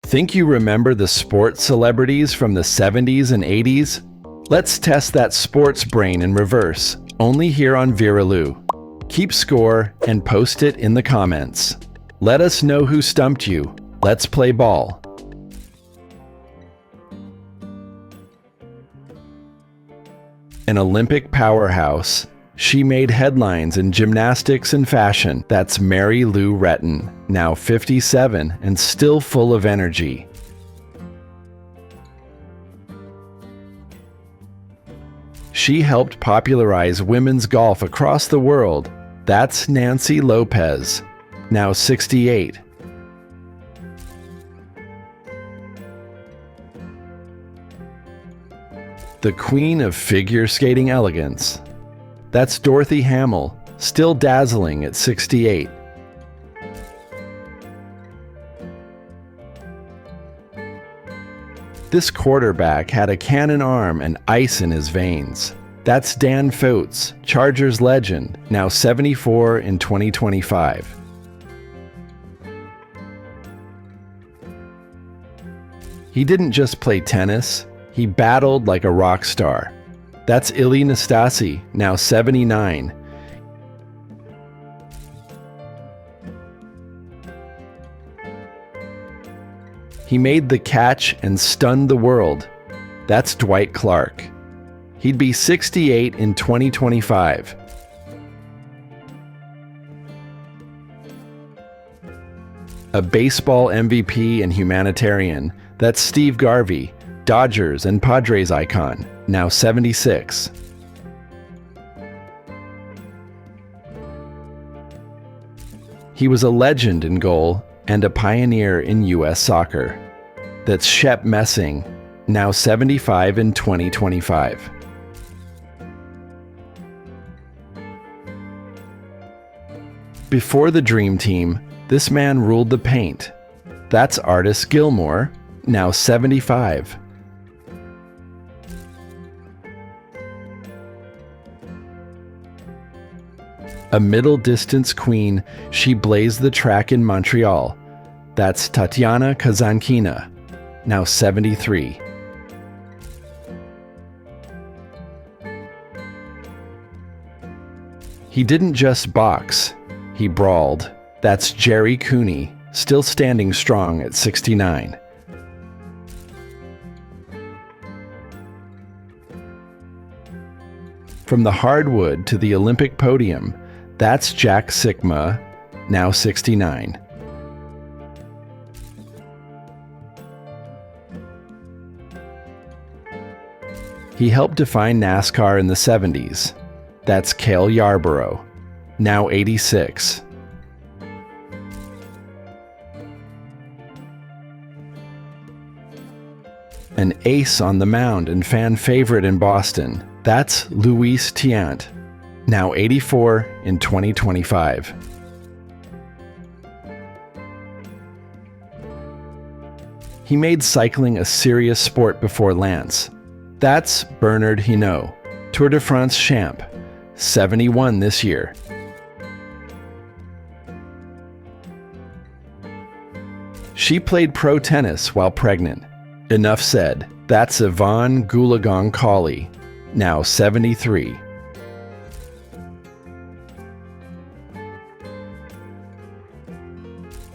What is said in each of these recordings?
Think you remember the sports celebrities from the 70s and 80s? Let's test that sports brain in reverse, only here on Viraloo. Keep score and post it in the comments. Let us know who stumped you. Let's play ball. An Olympic powerhouse, she made headlines in gymnastics and fashion. That's Viraloo, now 57 and still full of energy. She helped popularize women's golf across the world. That's Nancy Lopez, now 68. The queen of figure skating elegance. That's Dorothy Hamill, still dazzling at 68. This quarterback had a cannon arm and ice in his veins. That's Dan Fouts, Chargers legend, now 74 in 2025. He didn't just play tennis, he battled like a rock star. That's Ilie Nastase, now 79. He made the catch and stunned the world. That's Dwight Clark. He'd be 68 in 2025. A baseball MVP and humanitarian, that's Steve Garvey, Dodgers and Padres icon, now 76. He was a legend in goal and a pioneer in U.S. soccer. That's Shep Messing, now 75 in 2025. Before the Dream Team, this man ruled the paint. That's Artis Gilmore, now 75. A middle-distance queen, she blazed the track in Montreal. That's Tatiana Kazankina, now 73. He didn't just box, he brawled. That's Jerry Cooney, still standing strong at 69. From the hardwood to the Olympic podium, that's Jack Sikma, now 69. He helped define NASCAR in the 70s. That's Cale Yarborough, now 86. An ace on the mound and fan favorite in Boston. That's Luis Tiant, now 84 in 2025. He made cycling a serious sport before Lance. That's Bernard Hinault, Tour de France champ, 71 this year. She played pro tennis while pregnant. Enough said. That's Yvonne Goolagong-Cawley, now 73.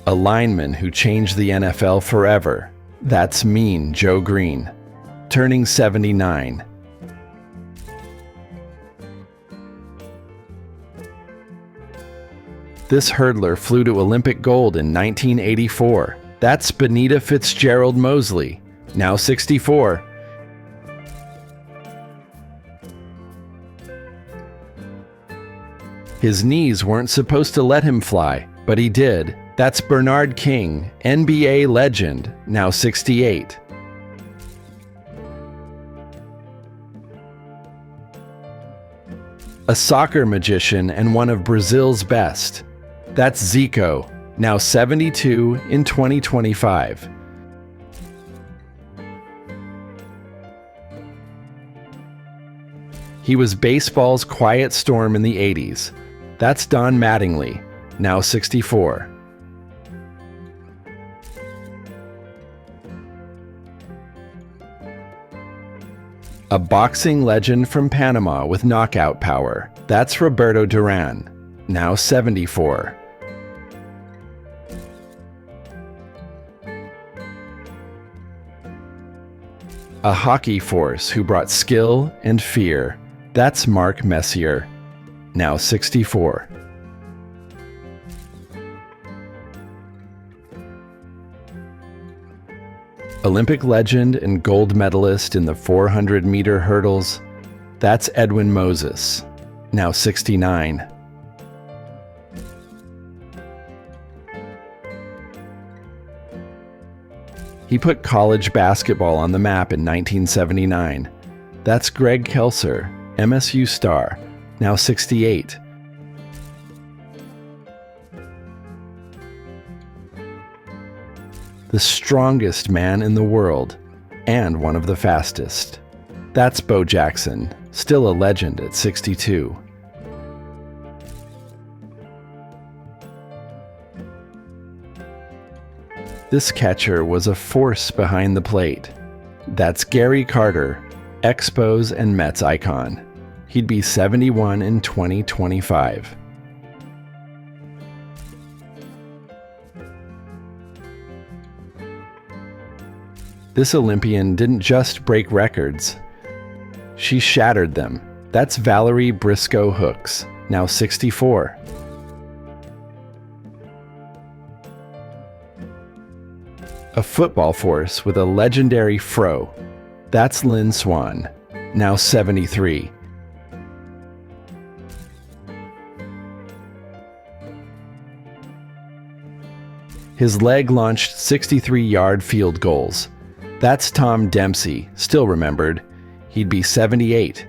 A lineman who changed the NFL forever. That's Mean Joe Green, turning 79. This hurdler flew to Olympic gold in 1984. That's Benita Fitzgerald Mosley, now 64. His knees weren't supposed to let him fly, but he did. That's Bernard King, NBA legend, now 68. A soccer magician and one of Brazil's best. That's Zico, now 72 in 2025. He was baseball's quiet storm in the 80s. That's Don Mattingly, now 64. A boxing legend from Panama with knockout power. That's Roberto Duran, now 74. A hockey force who brought skill and fear. That's Mark Messier, now 64. Olympic legend and gold medalist in the 400-meter hurdles. That's Edwin Moses, now 69. He put college basketball on the map in 1979. That's Greg Kelser, MSU star, now 68. The strongest man in the world, and one of the fastest. That's Bo Jackson, still a legend at 62. This catcher was a force behind the plate. That's Gary Carter, Expos and Mets icon. He'd be 71 in 2025. This Olympian didn't just break records, she shattered them. That's Valerie Briscoe Hooks, now 64. A football force with a legendary fro. That's Lynn Swann, now 73. His leg-launched 63-yard field goals. That's Tom Dempsey, still remembered. He'd be 78.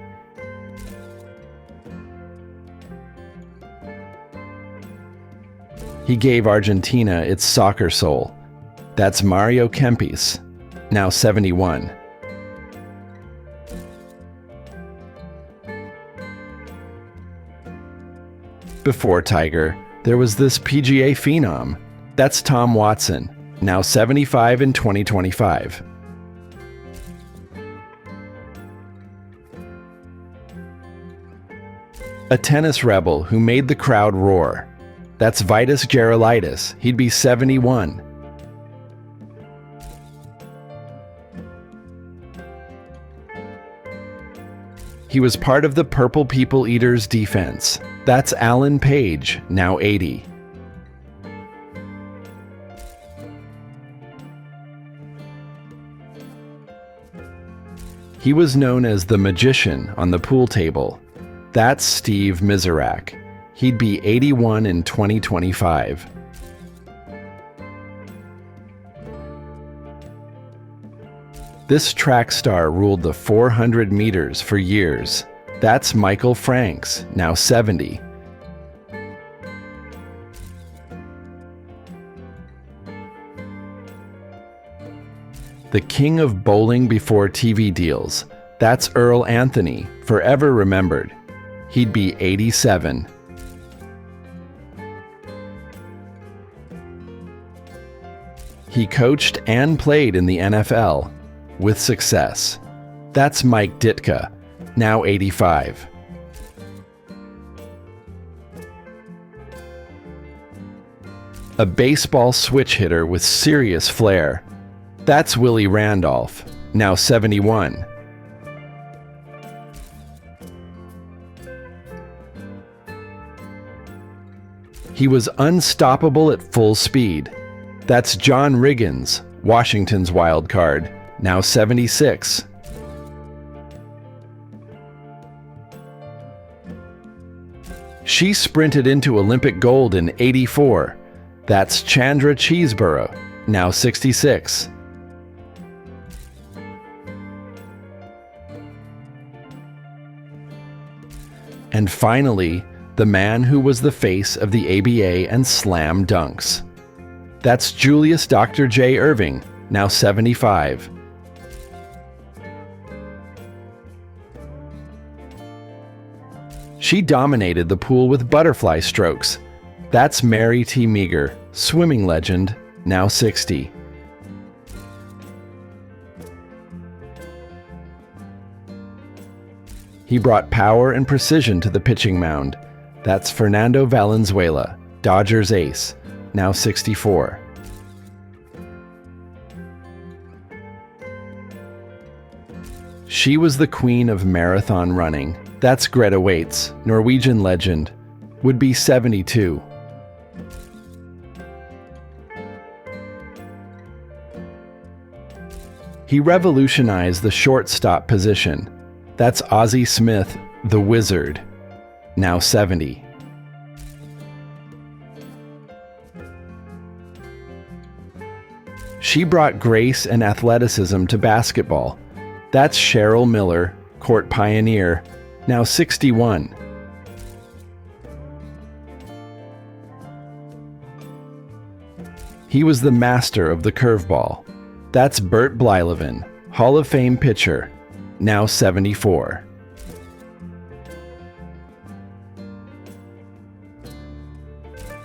He gave Argentina its soccer soul. That's Mario Kempes, now 71. Before Tiger, there was this PGA phenom. That's Tom Watson, now 75 in 2025. A tennis rebel who made the crowd roar. That's Vitas Gerulaitis. He'd be 71. He was part of the Purple People Eaters defense. That's Alan Page, now 80. He was known as the magician on the pool table. That's Steve Miserak. He'd be 81 in 2025. This track star ruled the 400 meters for years. That's Michael Franks, now 70. The king of bowling before TV deals. That's Earl Anthony, forever remembered. He'd be 87. He coached and played in the NFL with success. That's Mike Ditka, now 85. A baseball switch hitter with serious flair. That's Willie Randolph, now 71. He was unstoppable at full speed. That's John Riggins, Washington's wild card, now 76. She sprinted into Olympic gold in '84. That's Chandra Cheeseborough, now 66. And finally, the man who was the face of the ABA and slam dunks. That's Julius Dr. J. Irving, now 75. She dominated the pool with butterfly strokes. That's Mary T. Meager, swimming legend, now 60. He brought power and precision to the pitching mound. That's Fernando Valenzuela, Dodgers ace, now 64. She was the queen of marathon running. That's Greta Waitz, Norwegian legend, would be 72. He revolutionized the shortstop position. That's Ozzie Smith, the Wizard, now 70. She brought grace and athleticism to basketball. That's Cheryl Miller, court pioneer, now 61. He was the master of the curveball. That's Bert Blyleven, Hall of Fame pitcher, now 74.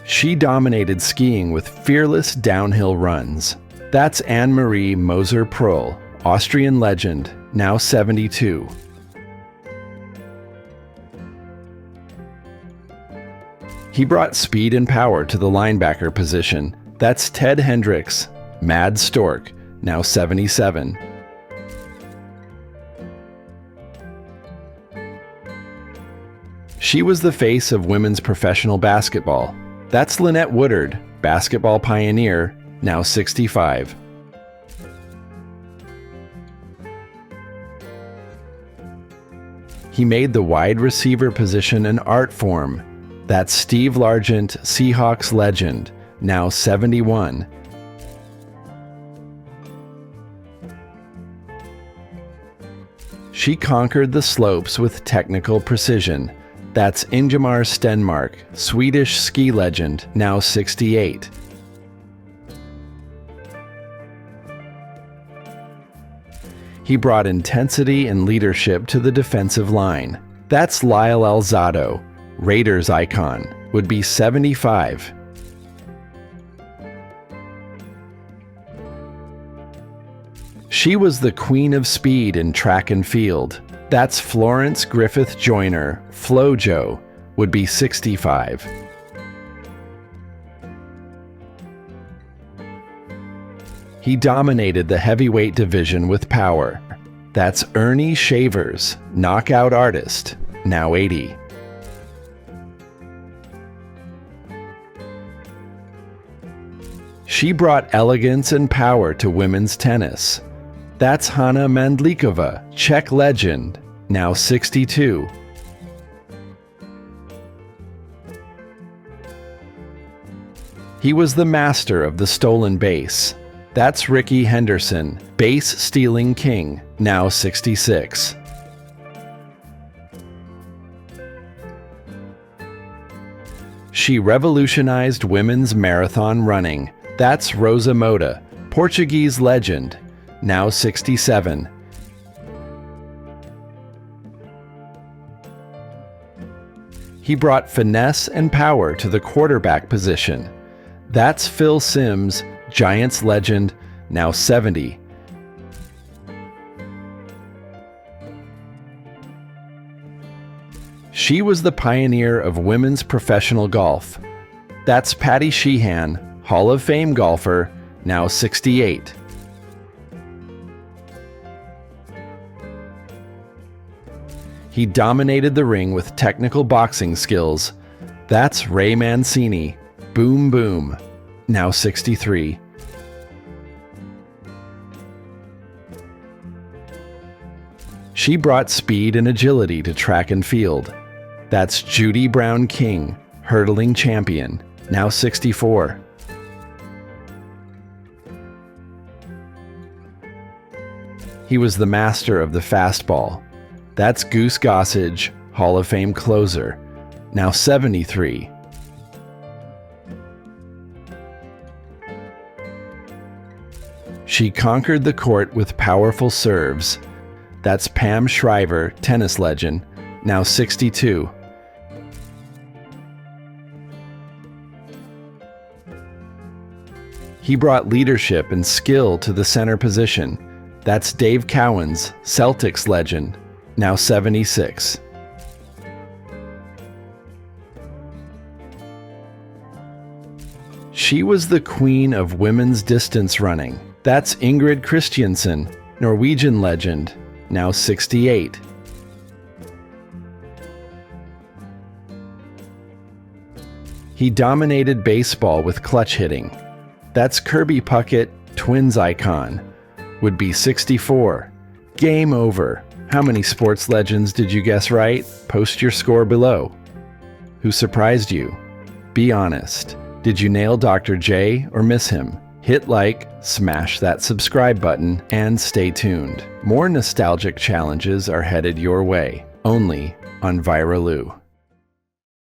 She dominated skiing with fearless downhill runs. That's Anne-Marie Moser-Pröll, Austrian legend, now 72. He brought speed and power to the linebacker position. That's Ted Hendricks, Mad Stork, now 77. She was the face of women's professional basketball. That's Lynette Woodard, basketball pioneer, now 65. He made the wide receiver position an art form. That's Steve Largent, Seahawks legend, now 71. She conquered the slopes with technical precision. That's Ingemar Stenmark, Swedish ski legend, now 68. He brought intensity and leadership to the defensive line. That's Lyle Alzado, Raiders icon, would be 75. She was the queen of speed in track and field. That's Florence Griffith Joyner, Flojo, would be 65. He dominated the heavyweight division with power. That's Ernie Shavers, knockout artist, now 80. She brought elegance and power to women's tennis. That's Hana Mandlikova, Czech legend, now 62. He was the master of the stolen base. That's Ricky Henderson, base-stealing king, now 66. She revolutionized women's marathon running. That's Rosa Moda, Portuguese legend, now 67. He brought finesse and power to the quarterback position. That's Phil Simms, Giants legend, now 70. She was the pioneer of women's professional golf. That's Patty Sheehan, Hall of Fame golfer, now 68. He dominated the ring with technical boxing skills. That's Ray Mancini, Boom Boom, now 63. She brought speed and agility to track and field. That's Judy Brown King, hurdling champion, now 64. He was the master of the fastball. That's Goose Gossage, Hall of Fame closer, now 73. She conquered the court with powerful serves. That's Pam Shriver, tennis legend, now 62. He brought leadership and skill to the center position. That's Dave Cowens, Celtics legend, now 76. She was the queen of women's distance running. That's Ingrid Christiansen, Norwegian legend, now 68. He dominated baseball with clutch hitting. That's Kirby Puckett, Twins icon, would be 64. Game over. How many sports legends did you guess right? Post your score below. Who surprised you? Be honest. Did you nail Dr. J or miss him? Hit like, smash that subscribe button, and stay tuned. More nostalgic challenges are headed your way, only on Viraloo.